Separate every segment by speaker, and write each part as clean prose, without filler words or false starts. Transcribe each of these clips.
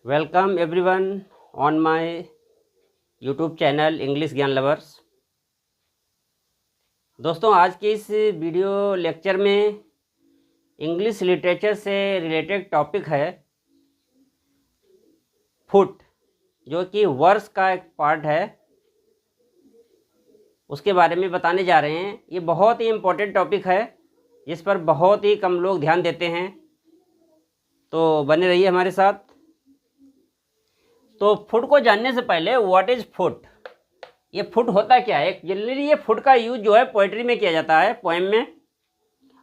Speaker 1: Welcome everyone on my YouTube channel English ज्ञान lovers. दोस्तों, आज के इस वीडियो लेक्चर में इंग्लिश लिटरेचर से रिलेटेड टॉपिक है फुट, जो कि वर्ड्स का एक पार्ट है। उसके बारे में बताने जा रहे हैं। ये बहुत ही इम्पोर्टेंट टॉपिक है जिस पर बहुत ही कम लोग ध्यान देते हैं, तो बने रहिए हमारे साथ। तो फुट को जानने से पहले व्हाट इज़ फुट, ये फुट होता क्या है। जनरली ये फुट का यूज जो है पोइट्री में किया जाता है, पोएम में।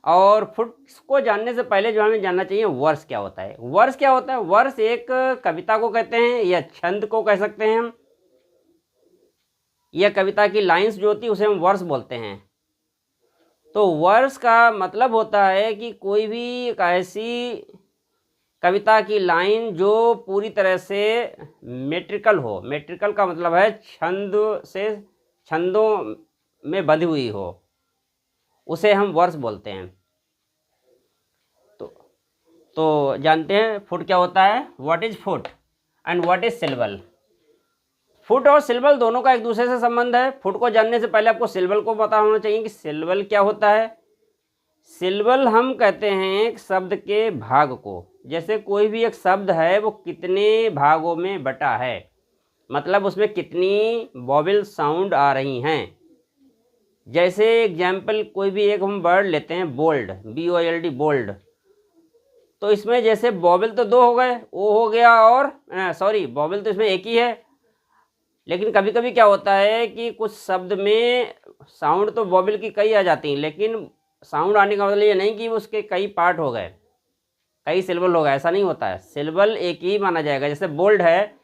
Speaker 1: और फुट को जानने से पहले जो हमें जानना चाहिए वर्स क्या होता है। वर्स क्या होता है? वर्स एक कविता को कहते हैं या छंद को कह सकते हैं हम, या कविता की लाइंस जो होती है उसे हम वर्स बोलते हैं। तो वर्स का मतलब होता है कि कोई भी एक ऐसी कविता की लाइन जो पूरी तरह से मेट्रिकल हो। मेट्रिकल का मतलब है छंद से, छंदों में बंधी हुई हो, उसे हम वर्स बोलते हैं। तो जानते हैं फुट क्या होता है। What is foot and what is syllable. Foot और सिलेबल दोनों का एक दूसरे से संबंध है। फुट को जानने से पहले आपको सिलेबल को पता होना चाहिए कि सिलेबल क्या होता है। सिलेबल हम कहते हैं एक शब्द के भाग को। जैसे कोई भी एक शब्द है वो कितने भागों में बटा है, मतलब उसमें कितनी वॉवेल साउंड आ रही हैं। जैसे एग्जाम्पल कोई भी एक हम वर्ड लेते हैं बोल्ड, BOLD, बोल्ड। तो इसमें जैसे वॉवेल तो दो हो गए, ओ हो गया, और वॉवेल तो इसमें एक ही है। लेकिन कभी कभी क्या होता है कि कुछ शब्द में साउंड तो वॉवेल की कई आ जाती हैं, लेकिन साउंड आने का मतलब ये नहीं कि उसके कई पार्ट हो गए, कई सिलेबल हो गए। ऐसा नहीं होता है। सिलेबल एक ही माना जाएगा। जैसे बोल्ड है,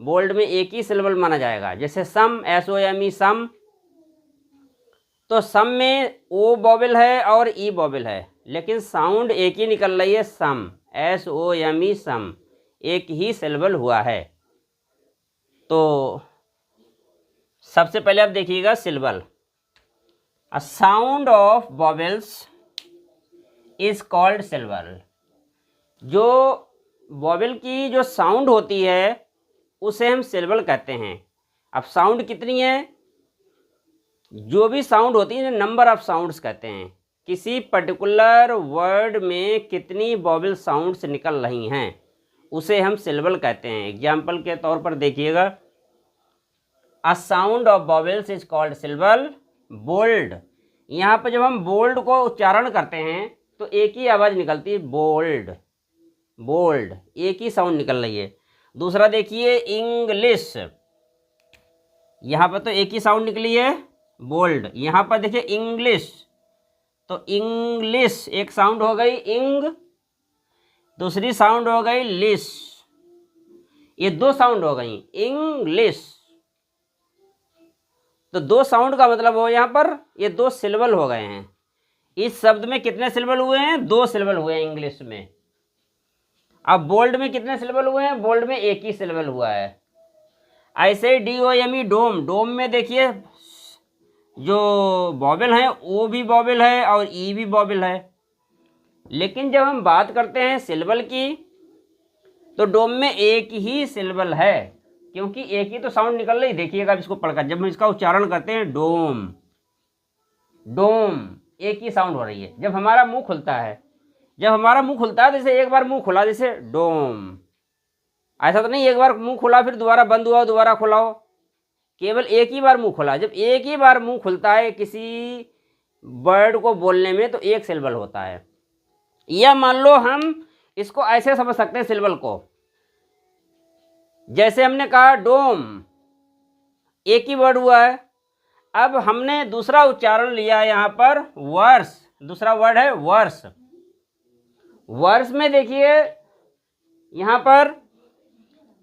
Speaker 1: बोल्ड में एक ही सिलेबल माना जाएगा। जैसे सम, SOME, सम, तो सम में ओ वॉवेल है और ई वॉवेल है, लेकिन साउंड एक ही निकल रही है, सम, SOME, सम, एक ही सिलेबल हुआ है। तो सबसे पहले आप देखिएगा syllable. A sound of vowels is called syllable। जो वॉवेल की जो साउंड होती है उसे हम सिलेबल कहते हैं। अब साउंड कितनी है? जो भी साउंड होती है नंबर ऑफ साउंड्स कहते हैं। किसी पर्टिकुलर वर्ड में कितनी वॉवेल साउंड्स निकल रही हैं उसे हम सिलेबल कहते हैं। एग्जाम्पल के तौर पर देखिएगा, a sound of vowels is called syllable. Bold, यहाँ पर जब हम बोल्ड को उच्चारण करते हैं तो एक ही आवाज़ निकलती है, बोल्ड, बोल्ड, एक ही साउंड निकल रही है। दूसरा देखिए इंग्लिश, यहाँ पर तो एक ही साउंड निकली है, बोल्ड। यहाँ पर देखिए इंग्लिश, तो इंग्लिश एक साउंड हो गई, इंग, दूसरी साउंड हो गई लिश, ये दो साउंड हो गई, इंग्लिश। तो दो साउंड का मतलब हो यहाँ पर ये दो सिलेबल हो गए हैं। इस शब्द में कितने सिलेबल हुए हैं? दो सिलेबल हुए हैं इंग्लिश में। अब बोल्ड में कितने सिलेबल हुए हैं? बोल्ड में एक ही सिलेबल हुआ है। ऐसे DOME, डोम, डोम में देखिए जो वॉवेल है ओ भी वॉवेल है और ई भी वॉवेल है। लेकिन जब हम बात करते हैं सिलेबल की तो डोम में एक ही सिलेबल है, क्योंकि एक ही तो साउंड निकल रही। देखिएगा इसको पढ़कर, जब हम इसका उच्चारण करते हैं डोम, डोम, एक ही साउंड हो रही है। जब हमारा मुंह खुलता है, जब हमारा मुंह खुलता है, जैसे एक बार मुंह खुला, जैसे डोम, ऐसा तो नहीं एक बार मुंह खुला फिर दोबारा बंद हुआ, दोबारा खुला हो। केवल एक ही बार मुंह खुला। जब एक ही बार मुंह खुलता है किसी वर्ड को बोलने में तो एक सिलेबल होता है। या मान लो हम इसको ऐसे समझ सकते हैं सिलेबल को, जैसे हमने कहा डोम, एक ही वर्ड हुआ है। अब हमने दूसरा उच्चारण लिया यहाँ पर वर्स, दूसरा वर्ड है वर्स। वर्स में देखिए यहाँ पर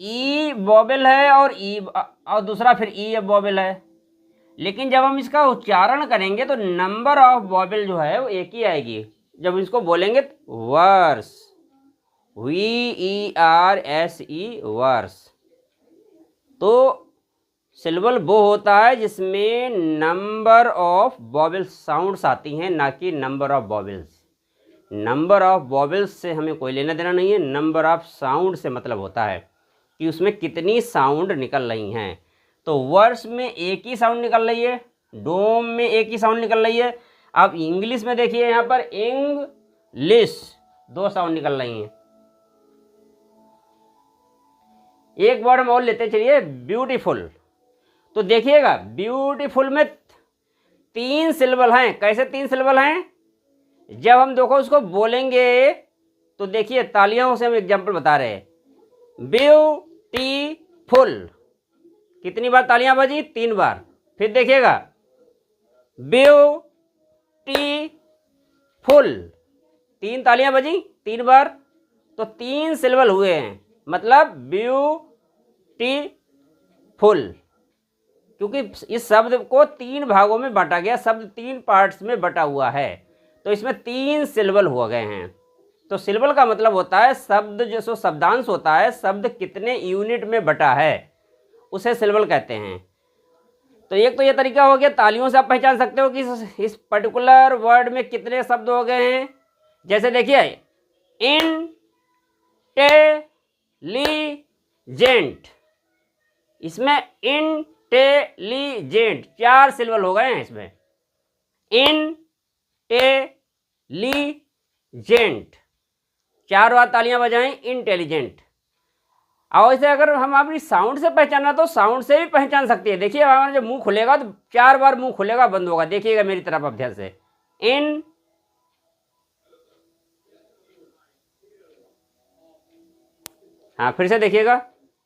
Speaker 1: ई वॉवेल है और ई, और दूसरा फिर ई वॉवेल है। लेकिन जब हम इसका उच्चारण करेंगे तो नंबर ऑफ वॉवेल जो है वो एक ही आएगी। जब इसको बोलेंगे वर्स, VERSE, वर्स। तो सिलेबल वो होता है जिसमें नंबर ऑफ वॉवेल साउंड्स आती हैं, ना कि number of vowels. Number of vowels से हमें कोई लेना देना नहीं है, नंबर ऑफ साउंड से मतलब होता है। कि उसमें कितनी साउंड निकल रही हैं। तो वर्ड्स में एक ही साउंड निकल रही है, डोम में एक ही साउंड निकल रही है। अब इंग्लिश में देखिए यहाँ पर इंग्लिश 2 साउंड निकल रही हैं। एक वर्ड हम और लेते चलिए, ब्यूटीफुल। तो देखिएगा ब्यूटीफुल में 3 सिलेबल हैं। कैसे 3 सिलेबल हैं? जब हम देखो उसको बोलेंगे तो देखिए तालियों से हम एग्जाम्पल बता रहे हैं। ब्यूटीफुल, कितनी बार तालियां बजी? 3 बार। फिर देखिएगा ब्यूटीफुल, 3 तालियां बजी 3 बार, तो 3 सिलेबल हुए हैं, मतलब ब्यूटीफुल। क्योंकि इस शब्द को 3 भागों में बांटा गया, शब्द 3 पार्ट्स में बटा हुआ है, तो इसमें 3 सिलेबल हो गए हैं। तो सिलेबल का मतलब होता है शब्द, जो शब्दांश होता है, शब्द कितने यूनिट में बटा है उसे सिलेबल कहते हैं। तो एक तो ये तरीका हो गया, तालियों से आप पहचान सकते हो कि इस पर्टिकुलर वर्ड में कितने शब्द हो गए हैं। जैसे देखिए इंटेलिजेंट, इसमें इंटेलिजेंट 4 सिलेबल हो गए हैं इसमें। इंटेलिजेंट 4 बार तालियां बजाएं, इंटेलिजेंट। और इसे अगर हम अपनी साउंड से पहचानना तो साउंड से भी पहचान सकते हैं। देखिए हमारा जब मुंह खुलेगा तो 4 बार मुंह खुलेगा, बंद होगा। देखिएगा मेरी तरफ आप ध्यान से, हाँ फिर से देखिएगा,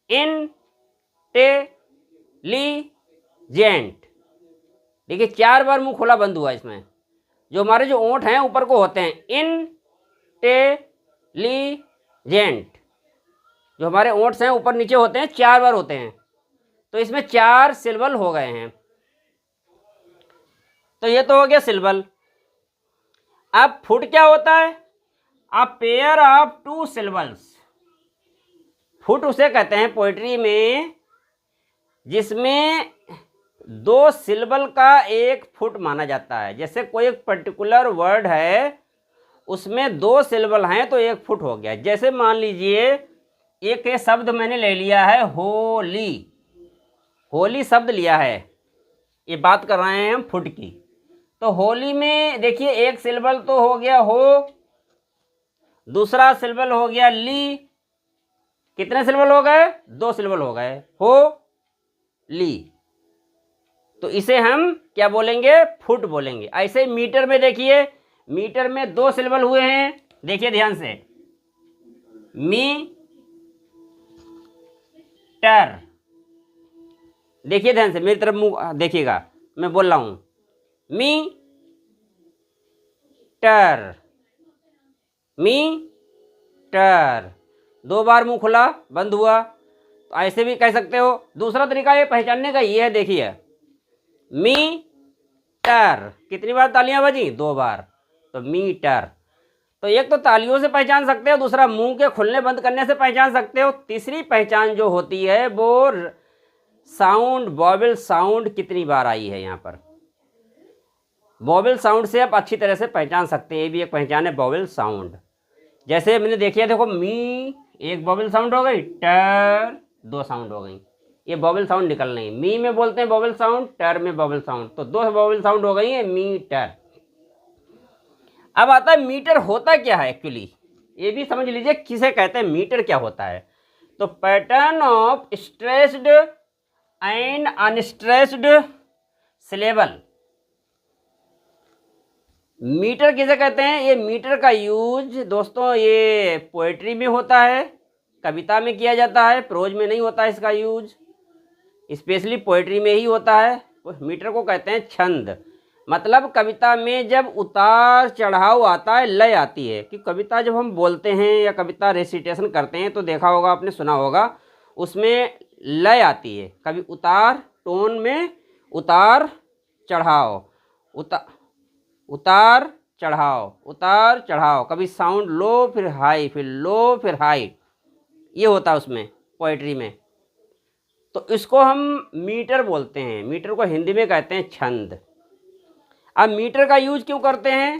Speaker 1: इंटेलिजेंट। देखिए 4 बार मुंह खुला बंद हुआ इसमें। जो हमारे जो ओंठ हैं ऊपर को होते हैं, इंटेलिजेंट, जो हमारे ओंठ हैं ऊपर नीचे होते हैं, 4 बार होते हैं, तो इसमें 4 सिलेबल हो गए हैं। तो ये तो हो गया सिलेबल। अब फुट क्या होता है? A pair of 2 syllables. Foot उसे कहते हैं पोइट्री में जिसमें 2 सिलेबल का एक फुट माना जाता है। जैसे कोई एक पर्टिकुलर वर्ड है, उसमें 2 सिलेबल हैं तो 1 फुट हो गया। जैसे मान लीजिए एक शब्द मैंने ले लिया है होली, होली शब्द लिया है, ये बात कर रहे हैं हम फुट की। तो होली में देखिए 1 सिलेबल तो हो गया हो, दूसरा सिलेबल हो गया ली। कितने सिलेबल हो गए? 2 सिलेबल हो गए, हो ली। तो इसे हम क्या बोलेंगे? फुट बोलेंगे। ऐसे मीटर में देखिए, मीटर में 2 सिलेबल हुए हैं। देखिए ध्यान से, मीटर, देखिए ध्यान से, मेरी तरफ मुंह देखिएगा, मैं बोल रहा हूं मीटर, मीटर। 2 बार मुंह खुला बंद हुआ, तो ऐसे भी कह सकते हो। दूसरा तरीका ये पहचानने का ये है, देखिए मीटर, कितनी बार तालियां बजी? 2 बार, तो मीटर। तो एक तो तालियों से पहचान सकते हो, दूसरा मुंह के खुलने बंद करने से पहचान सकते हो। तीसरी पहचान जो होती है वो साउंड, वॉवेल साउंड कितनी बार आई है। यहाँ पर वॉवेल साउंड से आप अच्छी तरह से पहचान सकते हैं। ये भी एक पहचान है, वॉवेल साउंड। जैसे मैंने देखिए, देखो मी, एक वॉवेल साउंड हो गई, टर 2 साउंड हो गई। ये वॉवेल साउंड निकल रही है। मी में बोलते हैं वॉवेल साउंड, टर में वॉवेल साउंड, तो 2 वॉवेल साउंड हो गई है, मीटर। अब आता है मीटर होता क्या है एक्चुअली, ये भी समझ लीजिए किसे कहते हैं, मीटर क्या होता है। तो pattern of stressed and unstressed syllable, metre किसे कहते हैं? ये मीटर का यूज दोस्तों ये पोएट्री में होता है, कविता में किया जाता है, प्रोज में नहीं होता है इसका यूज, स्पेशली पोएट्री में ही होता है। मीटर को कहते हैं छंद। मतलब कविता में जब उतार चढ़ाव आता है, लय आती है, कि कविता जब हम बोलते हैं या कविता रेसिटेशन करते हैं तो देखा होगा आपने, सुना होगा, उसमें लय आती है। कभी उतार, टोन में उतार चढ़ाव, उतार चढ़ाव, उतार चढ़ाव, कभी साउंड लो फिर हाई, फिर लो फिर हाई, ये होता है उसमें पोएट्री में। तो इसको हम मीटर बोलते हैं। मीटर को हिंदी में कहते हैं छंद। अब मीटर का यूज क्यों करते हैं?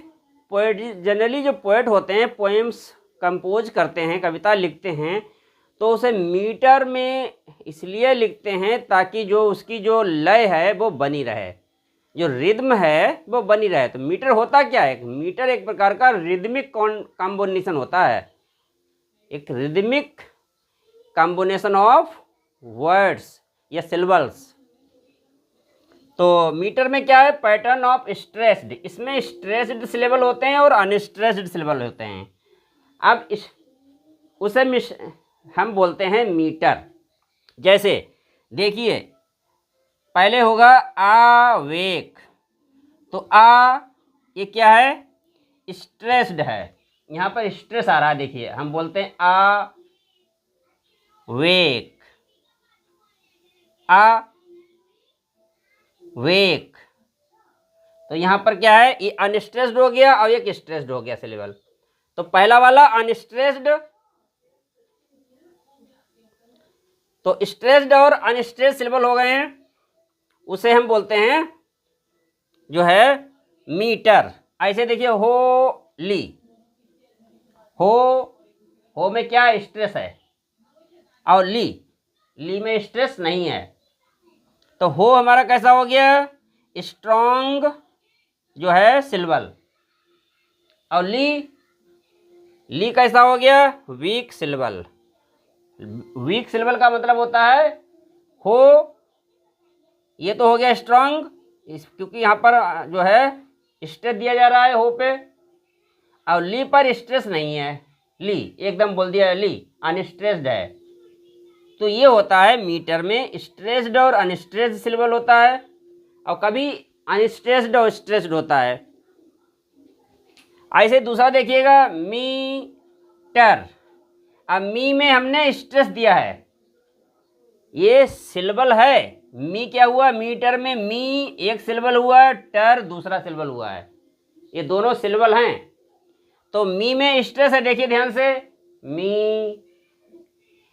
Speaker 1: पोएट जनरली जो पोएट होते हैं, पोएम्स कंपोज करते हैं, कविता लिखते हैं, तो उसे मीटर में इसलिए लिखते हैं ताकि जो उसकी जो लय है वो बनी रहे, जो रिद्म है वो बनी रहे। तो मीटर होता क्या है? मीटर एक प्रकार का रिदमिक कॉम्बिनेशन होता है, एक रिदमिक कॉम्बिनेशन ऑफ वर्ड्स या सिलेबल्स। तो मीटर में क्या है? पैटर्न ऑफ स्ट्रेस्ड, इसमें स्ट्रेस्ड सिलेबल होते हैं और अनस्ट्रेस्ड सिलेबल होते हैं। अब उसे हम बोलते हैं मीटर। जैसे देखिए, पहले होगा आवेक, तो ये क्या है? स्ट्रेस्ड है, यहाँ पर स्ट्रेस आ रहा है। देखिए हम बोलते हैं आवेक, आवेक। तो यहाँ पर क्या है? ये अनस्ट्रेस्ड हो गया और एक स्ट्रेस्ड हो गया सिलेबल। तो पहला वाला अनस्ट्रेस्ड, तो स्ट्रेस्ड और अनस्ट्रेस्ड सिलेबल हो गए हैं, उसे हम बोलते हैं जो है मीटर। ऐसे देखिए, होली, हो में क्या स्ट्रेस है और ली में स्ट्रेस नहीं है। तो हो हमारा कैसा हो गया? स्ट्रॉन्ग जो है सिलेबल। और ली कैसा हो गया? Week syllable. वीक सिलेबल का मतलब होता है हो, ये तो हो गया स्ट्रॉन्ग, क्योंकि यहाँ पर जो है स्ट्रेस दिया जा रहा है हो पे, और ली पर स्ट्रेस नहीं है, ली एकदम बोल दिया ली अनस्ट्रेस्ड है। तो ये होता है मीटर में स्ट्रेस्ड और अनस्ट्रेस्ड सिलेबल होता है, और कभी अनस्ट्रेस्ड और स्ट्रेस्ड होता है। ऐसे दूसरा देखिएगा, मीटर। अब मी में हमने स्ट्रेस दिया है, ये सिलेबल है। मी क्या हुआ? मीटर में मी एक सिलेबल हुआ, टर दूसरा सिलेबल हुआ है, ये दोनों सिलेबल हैं। तो मी में स्ट्रेस है, देखिए ध्यान से, मी।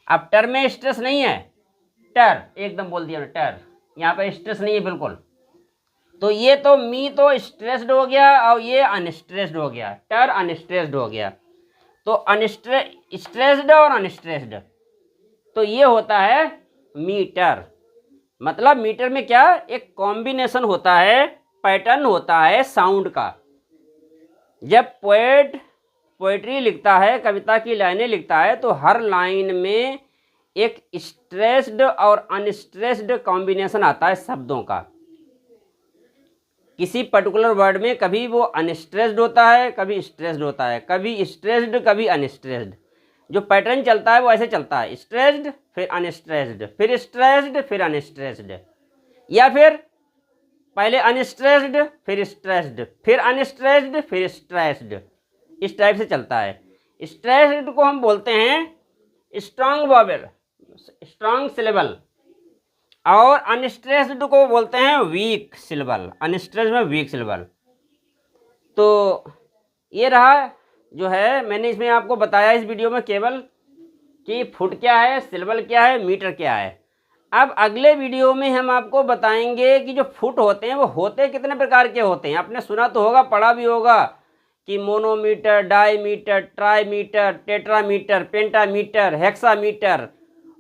Speaker 1: अब टर में स्ट्रेस नहीं है, टर एकदम बोल दिया टर, यहाँ पर स्ट्रेस नहीं है बिल्कुल। तो ये तो मी तो स्ट्रेस्ड हो गया और ये अनस्ट्रेस्ड हो गया, टर अनस्ट्रेस्ड हो गया। तो स्ट्रेस्ड और अनस्ट्रेस्ड, तो ये होता है मीटर। मतलब मीटर में क्या? एक कॉम्बिनेशन होता है, पैटर्न होता है साउंड का। जब पोएट्री लिखता है, कविता की लाइनें लिखता है, तो हर लाइन में एक स्ट्रेस्ड और अनस्ट्रेस्ड कॉम्बिनेशन आता है शब्दों का। किसी पर्टिकुलर वर्ड में कभी वो अनस्ट्रेस्ड होता है, कभी स्ट्रेस्ड होता है, कभी स्ट्रेस्ड कभी अनस्ट्रेस्ड। जो पैटर्न चलता है वो ऐसे चलता है, स्ट्रेस्ड फिर अनस्ट्रेस्ड, फिर स्ट्रेस्ड फिर अनस्ट्रेस्ड, या फिर पहले अनस्ट्रेस्ड फिर स्ट्रेस्ड, फिर अनस्ट्रेस्ड फिर स्ट्रेस्ड, इस टाइप से चलता है। स्ट्रेस्ड को हम बोलते हैं स्ट्रॉन्ग वॉवेल, स्ट्रॉन्ग सिलेबल, और अनस्ट्रेस्ड को बोलते हैं वीक सिलेबल, अनस्ट्रेस्ड में वीक सिलेबल। तो ये रहा जो है, मैंने इसमें आपको बताया इस वीडियो में केवल कि फुट क्या है, सिलेबल क्या है, मीटर क्या है। अब अगले वीडियो में हम आपको बताएंगे कि जो फुट होते हैं वो होते कितने प्रकार के होते हैं। आपने सुना तो होगा, पढ़ा भी होगा कि monometer, dimeter, trimeter, tetrameter, pentameter, hexameter,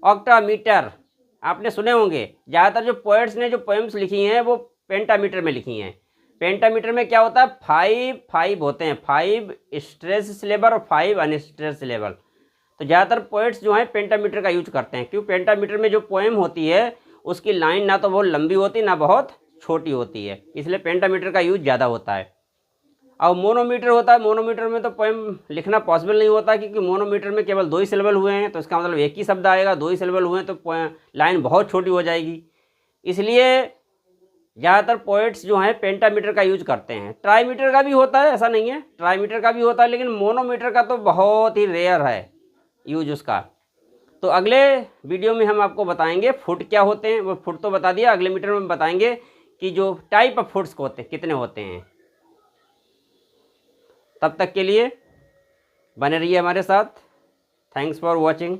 Speaker 1: octameter, आपने सुने होंगे। ज़्यादातर जो पोएट्स ने जो पोएम्स लिखी हैं वो पेंटामीटर में लिखी हैं। पेंटामीटर में क्या होता है? 5 होते हैं, 5 स्ट्रेस सिलेबल और 5 अनस्ट्रेस सिलेबल। तो ज़्यादातर पोएट्स जो हैं पेंटामीटर का यूज करते हैं, क्यों? पेंटामीटर में जो पोएम होती है उसकी लाइन ना तो बहुत लंबी होती ना बहुत छोटी होती है, इसलिए पेंटामीटर का यूज ज़्यादा होता है। और मोनोमीटर होता है, मोनोमीटर में तो पोएम लिखना पॉसिबल नहीं होता, क्योंकि मोनोमीटर में केवल 2 ही सिलेबल हुए हैं, तो इसका मतलब एक ही शब्द आएगा। 2 ही सिलेबल हुए हैं तो लाइन बहुत छोटी हो जाएगी, इसलिए ज़्यादातर पोएट्स जो हैं पेंटामीटर का यूज करते हैं। ट्राईमीटर का भी होता है, ऐसा नहीं है, ट्राईमीटर का भी होता है, लेकिन मोनोमीटर का तो बहुत ही रेयर है यूज उसका। तो अगले वीडियो में हम आपको बताएंगे फुट क्या होते हैं। वो फुट तो बता दिया, अगले मीटर में बताएंगे कि जो टाइप ऑफ फुट्स होते हैं कितने होते हैं। तब तक के लिए बने रहिए हमारे साथ। Thanks for watching.